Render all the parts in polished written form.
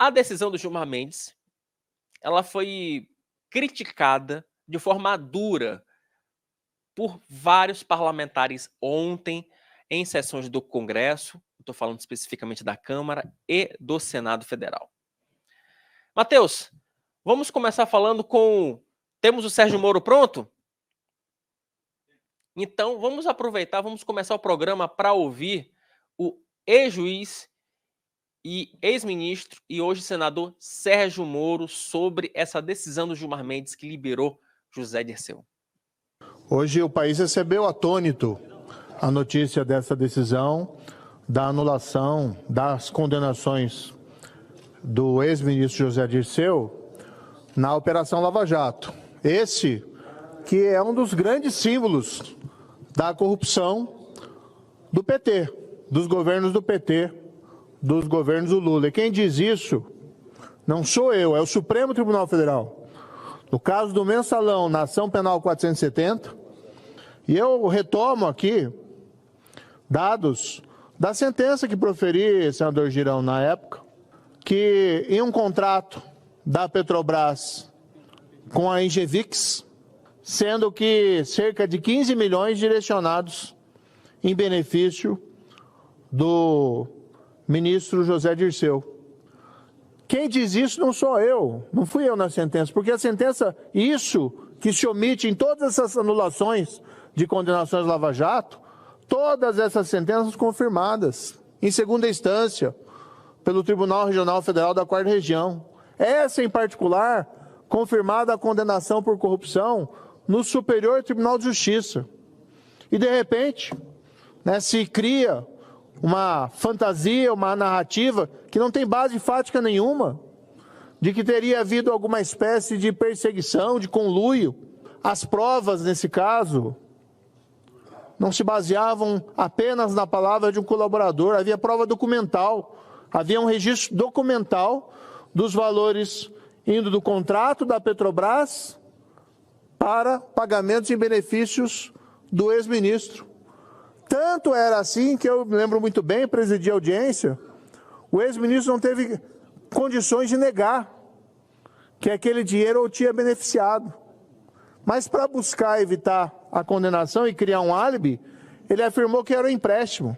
A decisão do Gilmar Mendes, ela foi criticada de forma dura por vários parlamentares ontem em sessões do Congresso, estou falando especificamente da Câmara e do Senado Federal. Matheus, vamos começar falando com... Temos o Sérgio Moro pronto? Então, vamos aproveitar, vamos começar o programa para ouvir o ex-juiz e ex-ministro e hoje senador Sérgio Moro sobre essa decisão do Gilmar Mendes que liberou José Dirceu. Hoje o país recebeu atônito a notícia dessa decisão, da anulação das condenações do ex-ministro José Dirceu na Operação Lava Jato. Esse que é um dos grandes símbolos da corrupção do PT, dos governos do PT, dos governos do Lula. E quem diz isso não sou eu, é o Supremo Tribunal Federal. No caso do Mensalão, na Ação Penal 470, e eu retomo aqui dados da sentença que proferi, senador Girão, na época, que em um contrato da Petrobras com a Engevix, sendo que cerca de 15 milhões direcionados em benefício do ministro José Dirceu. Quem diz isso não sou eu, não fui eu na sentença, porque a sentença, isso que se omite em todas essas anulações de condenações Lava Jato, todas essas sentenças confirmadas em segunda instância pelo Tribunal Regional Federal da 4ª Região. Essa, em particular, confirmada a condenação por corrupção no Superior Tribunal de Justiça. E, de repente, se cria uma fantasia, uma narrativa que não tem base fática nenhuma, de que teria havido alguma espécie de perseguição, de conluio. As provas, nesse caso, não se baseavam apenas na palavra de um colaborador, havia prova documental, havia um registro documental dos valores indo do contrato da Petrobras para pagamentos em benefícios do ex-ministro. Tanto era assim que eu me lembro muito bem, presidi a audiência, o ex-ministro não teve condições de negar que aquele dinheiro o tinha beneficiado. Mas para buscar evitar a condenação e criar um álibi, ele afirmou que era um empréstimo.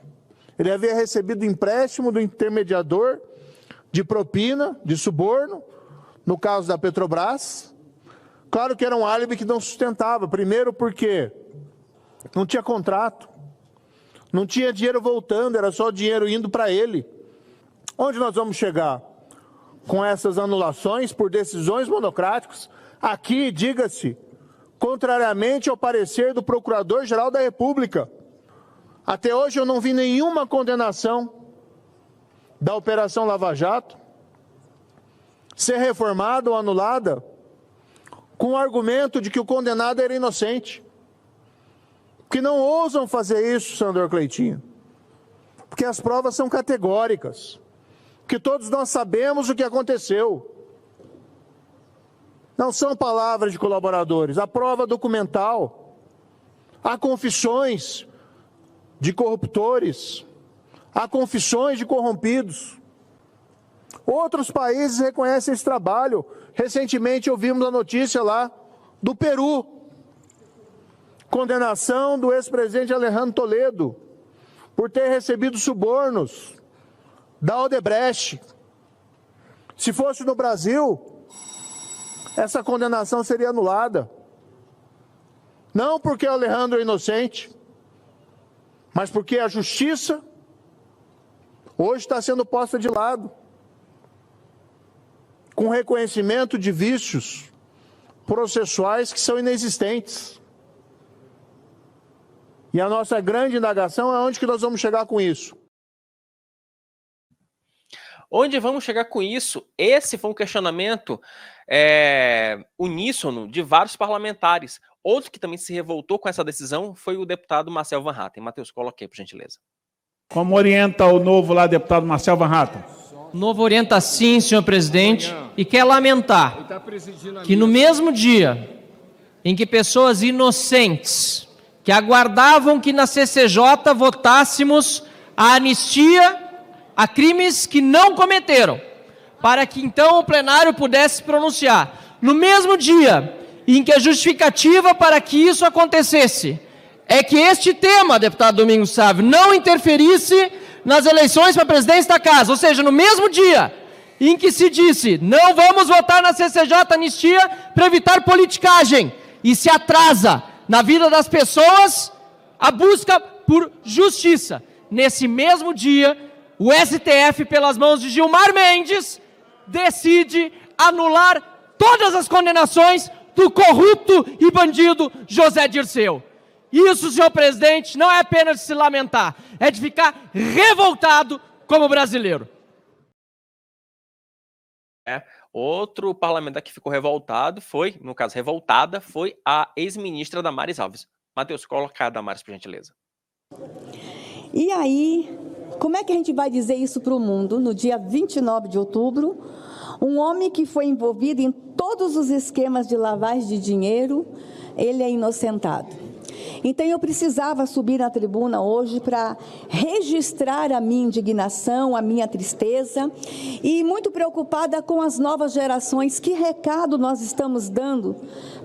Ele havia recebido empréstimo do intermediador de propina, de suborno, no caso da Petrobras. Claro que era um álibi que não sustentava. Primeiro porque não tinha contrato, não tinha dinheiro voltando, era só dinheiro indo para ele. Onde nós vamos chegar com essas anulações por decisões monocráticas? Aqui, diga-se, contrariamente ao parecer do Procurador-Geral da República. Até hoje eu não vi nenhuma condenação da Operação Lava Jato ser reformada ou anulada com o argumento de que o condenado era inocente. Porque não ousam fazer isso, senador Cleitinho. Porque as provas são categóricas. Porque todos nós sabemos o que aconteceu. Não são palavras de colaboradores, há prova documental, há confissões de corruptores, há confissões de corrompidos. Outros países reconhecem esse trabalho. Recentemente ouvimos a notícia lá do Peru. Condenação do ex-presidente Alejandro Toledo por ter recebido subornos da Odebrecht. Se fosse no Brasil, essa condenação seria anulada. Não porque o Alejandro é inocente, mas porque a justiça hoje está sendo posta de lado, com reconhecimento de vícios processuais que são inexistentes. E a nossa grande indagação é onde que nós vamos chegar com isso. Onde vamos chegar com isso? Esse foi um questionamento uníssono de vários parlamentares. Outro que também se revoltou com essa decisão foi o deputado Marcel Van Hatten. Matheus, coloque aí, por gentileza. Como orienta o novo lá, deputado Marcel Van Hatten? O novo orienta sim, senhor presidente, e quer lamentar que no mesmo dia em que pessoas inocentes que aguardavam que na CCJ votássemos a anistia a crimes que não cometeram, para que então o plenário pudesse se pronunciar. No mesmo dia em que a justificativa para que isso acontecesse é que este tema, deputado Domingos Sávio, não interferisse nas eleições para a presidência da casa, ou seja, no mesmo dia em que se disse não vamos votar na CCJ anistia para evitar politicagem, e se atrasa na vida das pessoas a busca por justiça. Nesse mesmo dia, o STF, pelas mãos de Gilmar Mendes, decide anular todas as condenações do corrupto e bandido José Dirceu. Isso, senhor presidente, não é apenas de se lamentar, é de ficar revoltado como brasileiro. Outro parlamentar que ficou revoltado foi, no caso revoltada, foi a ex-ministra Damares Alves. Matheus, coloca a Damares, por gentileza. E aí, como é que a gente vai dizer isso para o mundo no dia 29 de outubro? Um homem que foi envolvido em todos os esquemas de lavagem de dinheiro, ele é inocentado. Então eu precisava subir na tribuna hoje para registrar a minha indignação, a minha tristeza e muito preocupada com as novas gerações. Que recado nós estamos dando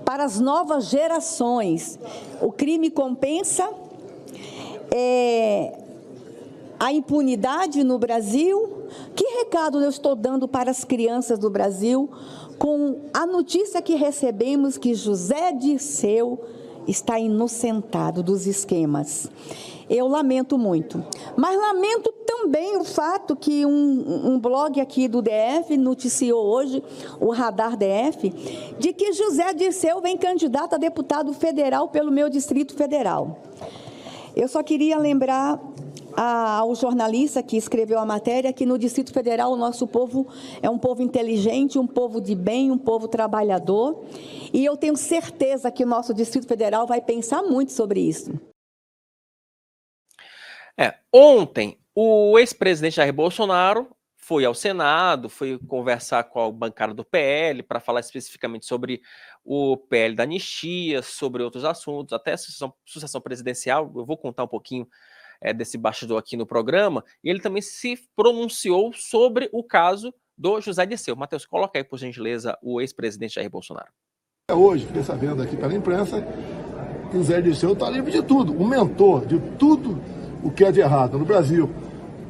para as novas gerações? O crime compensa a impunidade no Brasil? Que recado eu estou dando para as crianças do Brasil com a notícia que recebemos que José Dirceu está inocentado dos esquemas? Eu lamento muito, mas lamento também o fato que um blog aqui do DF noticiou hoje, o Radar DF, de que José Dirceu vem candidato a deputado federal pelo meu Distrito Federal. Eu só queria lembrar ao jornalista que escreveu a matéria que no Distrito Federal o nosso povo é um povo inteligente, um povo de bem, um povo trabalhador, e eu tenho certeza que o nosso Distrito Federal vai pensar muito sobre isso. Ontem, o ex-presidente Jair Bolsonaro foi ao Senado, foi conversar com a bancada do PL para falar especificamente sobre o PL da anistia, sobre outros assuntos, até a sucessão presidencial. Eu vou contar um pouquinho desse bastidor aqui no programa, e ele também se pronunciou sobre o caso do José Dirceu. Matheus, coloca aí, por gentileza, o ex-presidente Jair Bolsonaro. Hoje, fiquei sabendo aqui pela imprensa que o José Dirceu está livre de tudo, um mentor de tudo o que é de errado no Brasil,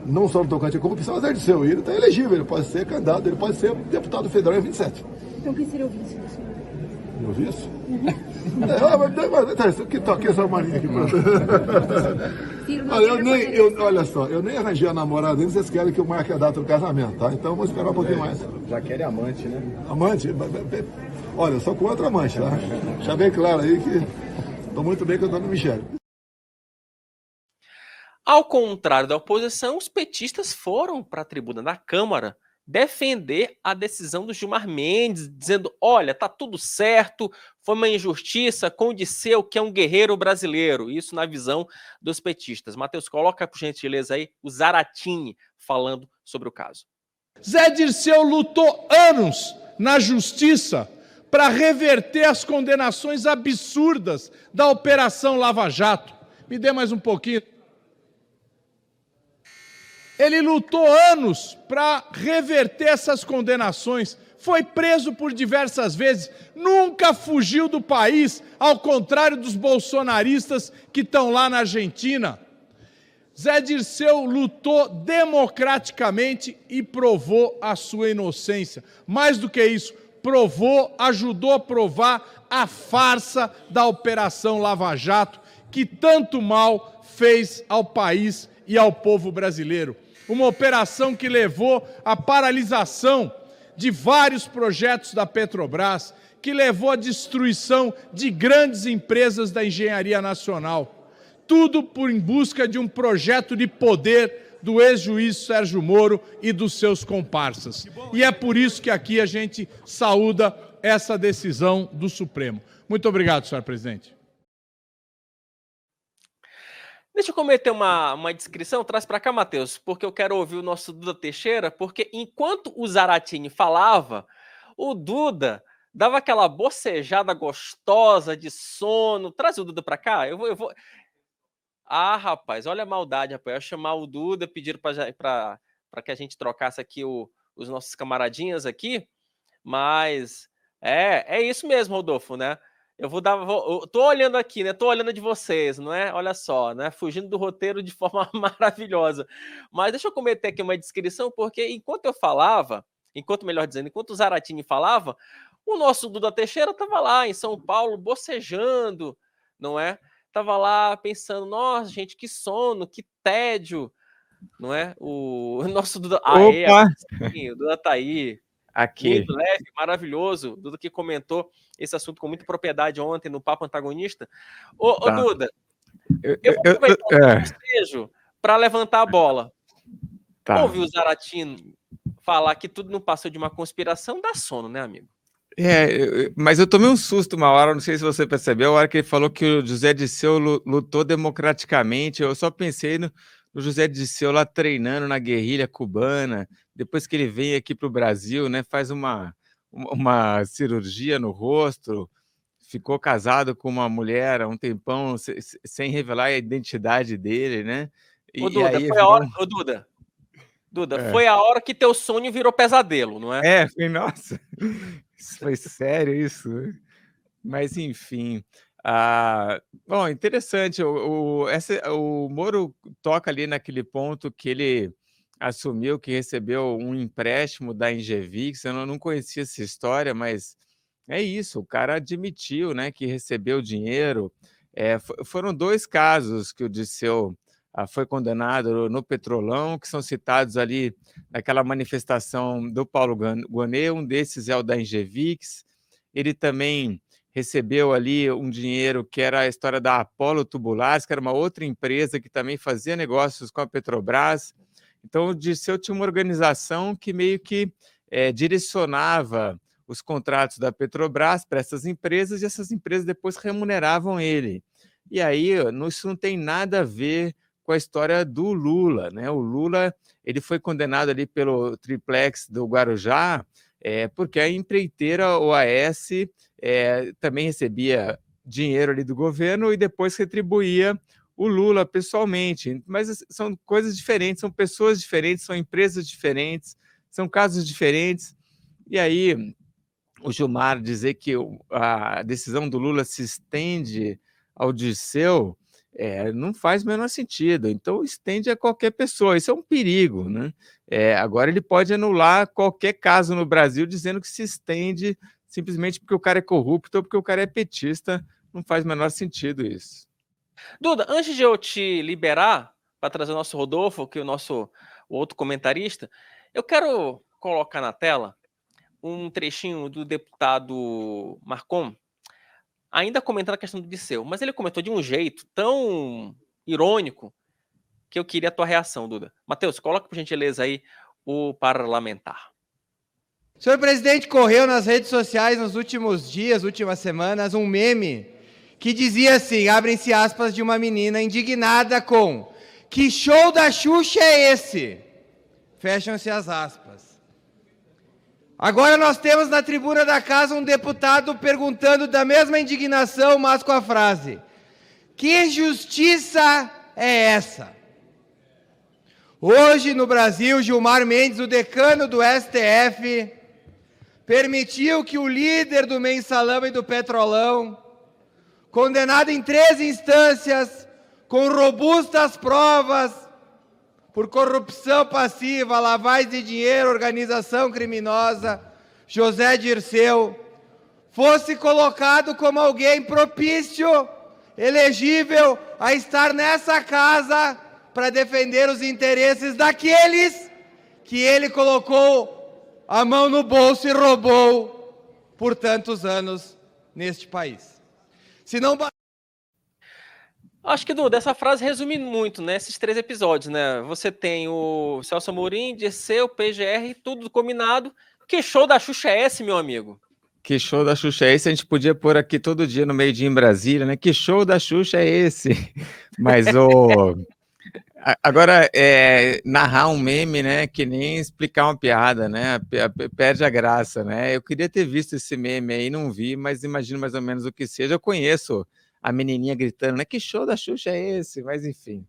não só no tocante à corrupção, mas o José Dirceu, ele está elegível, ele pode ser candidato, ele pode ser deputado federal em 27. Então quem seria o vice do senhor? Meu vice? Que toque essa marinha aqui pra... Olha só, eu nem arranjei a namorada ainda, vocês querem que eu marque a data do casamento, tá? Então vamos esperar um pouquinho mais. Já querem amante, né? Amante? Olha, eu sou contra amante, tá? Já bem claro aí que estou muito bem com a dona Michele. Ao contrário da oposição, os petistas foram para a tribuna da Câmara defender a decisão do Gilmar Mendes, dizendo, olha, tá tudo certo, foi uma injustiça com o Dirceu, que é um guerreiro brasileiro. Isso na visão dos petistas. Matheus, coloca por gentileza aí o Zaratini falando sobre o caso. Zé Dirceu lutou anos na justiça para reverter as condenações absurdas da Operação Lava Jato. Me dê mais um pouquinho. Ele lutou anos para reverter essas condenações, foi preso por diversas vezes, nunca fugiu do país, ao contrário dos bolsonaristas que estão lá na Argentina. Zé Dirceu lutou democraticamente e provou a sua inocência. Mais do que isso, ajudou a provar a farsa da Operação Lava Jato, que tanto mal fez ao país e ao povo brasileiro. Uma operação que levou à paralisação de vários projetos da Petrobras, que levou à destruição de grandes empresas da engenharia nacional. Tudo em busca de um projeto de poder do ex-juiz Sérgio Moro e dos seus comparsas. E é por isso que aqui a gente saúda essa decisão do Supremo. Muito obrigado, senhor presidente. Deixa eu cometer uma descrição, traz para cá, Matheus, porque eu quero ouvir o nosso Duda Teixeira, porque enquanto o Zaratini falava, o Duda dava aquela bocejada gostosa de sono. Traz o Duda para cá, eu vou... Ah, rapaz, olha a maldade, rapaz. Eu ia chamar o Duda, pedir para que a gente trocasse aqui o os nossos camaradinhas aqui, mas é isso mesmo, Rodolfo, né? Eu tô olhando aqui, né? Tô olhando de vocês, não é? Olha só, né? Fugindo do roteiro de forma maravilhosa. Mas deixa eu cometer aqui uma descrição, porque enquanto o Zaratini falava, o nosso Duda Teixeira estava lá em São Paulo, bocejando, não é? Tava lá pensando, nossa, gente, que sono, que tédio, não é? O nosso Duda... Aê, Opa! sim, o Duda tá aí. Aqui. Muito leve, maravilhoso. Duda que comentou esse assunto com muita propriedade ontem no Papo Antagonista. Ô Tá. Duda, eu vou aproveitar o bocejo para levantar a bola. Tá. Ouvi o Zaratini falar que tudo não passou de uma conspiração, dá sono, né, amigo? Mas eu tomei um susto uma hora, não sei se você percebeu, a hora que ele falou que o José Dirceu lutou democraticamente. Eu só pensei no José Dirceu lá treinando na guerrilha cubana, depois que ele vem aqui para o Brasil, né, faz uma cirurgia no rosto, ficou casado com uma mulher há um tempão sem revelar a identidade dele, né? Ô, Duda, foi a hora... Ô, Duda, foi a hora que teu sonho virou pesadelo, não é? Foi, nossa, foi sério isso? Mas, enfim, bom, interessante, o Moro toca ali naquele ponto que ele assumiu que recebeu um empréstimo da Engevix. Eu não conhecia essa história, mas é isso, o cara admitiu, né, que recebeu dinheiro. Foram 2 casos que o Dirceu foi condenado no Petrolão, que são citados ali naquela manifestação do Paulo Gonet. Um desses é o da Engevix. Ele também recebeu ali um dinheiro que era a história da Apollo Tubulares, que era uma outra empresa que também fazia negócios com a Petrobras. Então, o Dirceu tinha uma organização que meio que direcionava os contratos da Petrobras para essas empresas, e essas empresas depois remuneravam ele. E aí, isso não tem nada a ver com a história do Lula, né? O Lula, ele foi condenado ali pelo triplex do Guarujá, porque a empreiteira OAS também recebia dinheiro ali do governo e depois retribuía o Lula pessoalmente. Mas são coisas diferentes, são pessoas diferentes, são empresas diferentes, são casos diferentes. E aí, o Gilmar dizer que a decisão do Lula se estende ao Dirceu, não faz o menor sentido. Então, estende a qualquer pessoa. Isso é um perigo, né? Agora, ele pode anular qualquer caso no Brasil dizendo que se estende simplesmente porque o cara é corrupto ou porque o cara é petista. Não faz o menor sentido isso. Duda, antes de eu te liberar para trazer o nosso Rodolfo, que é o outro comentarista, eu quero colocar na tela um trechinho do deputado Marcon, ainda comentando a questão do Dirceu, mas ele comentou de um jeito tão irônico que eu queria a tua reação, Duda. Matheus, coloca por gentileza aí o parlamentar. O senhor presidente, correu nas redes sociais nos últimos dias, últimas semanas, um meme que dizia assim, abrem-se aspas, de uma menina indignada com: que show da Xuxa é esse? Fecham-se as aspas. Agora nós temos na tribuna da casa um deputado perguntando da mesma indignação, mas com a frase: que justiça é essa? Hoje no Brasil, Gilmar Mendes, o decano do STF, permitiu que o líder do Mensalão e do Petrolão, condenado em 3 instâncias, com robustas provas, por corrupção passiva, lavagem de dinheiro, organização criminosa, José Dirceu, fosse colocado como alguém propício, elegível a estar nessa casa para defender os interesses daqueles que ele colocou a mão no bolso e roubou por tantos anos neste país. Se não... Acho que, Duda, essa frase resume muito, né, esses 3 episódios, né? Você tem o Celso Amorim, Dirceu, PGR, tudo combinado. Que show da Xuxa é esse, meu amigo? Que show da Xuxa é esse? A gente podia pôr aqui todo dia no meio-dia em Brasília, né? Que show da Xuxa é esse? Mas agora, narrar um meme, né? Que nem explicar uma piada, né? Perde a graça, né? Eu queria ter visto esse meme aí, não vi, mas imagino mais ou menos o que seja. Eu conheço a menininha gritando, né? Que show da Xuxa é esse? Mas enfim.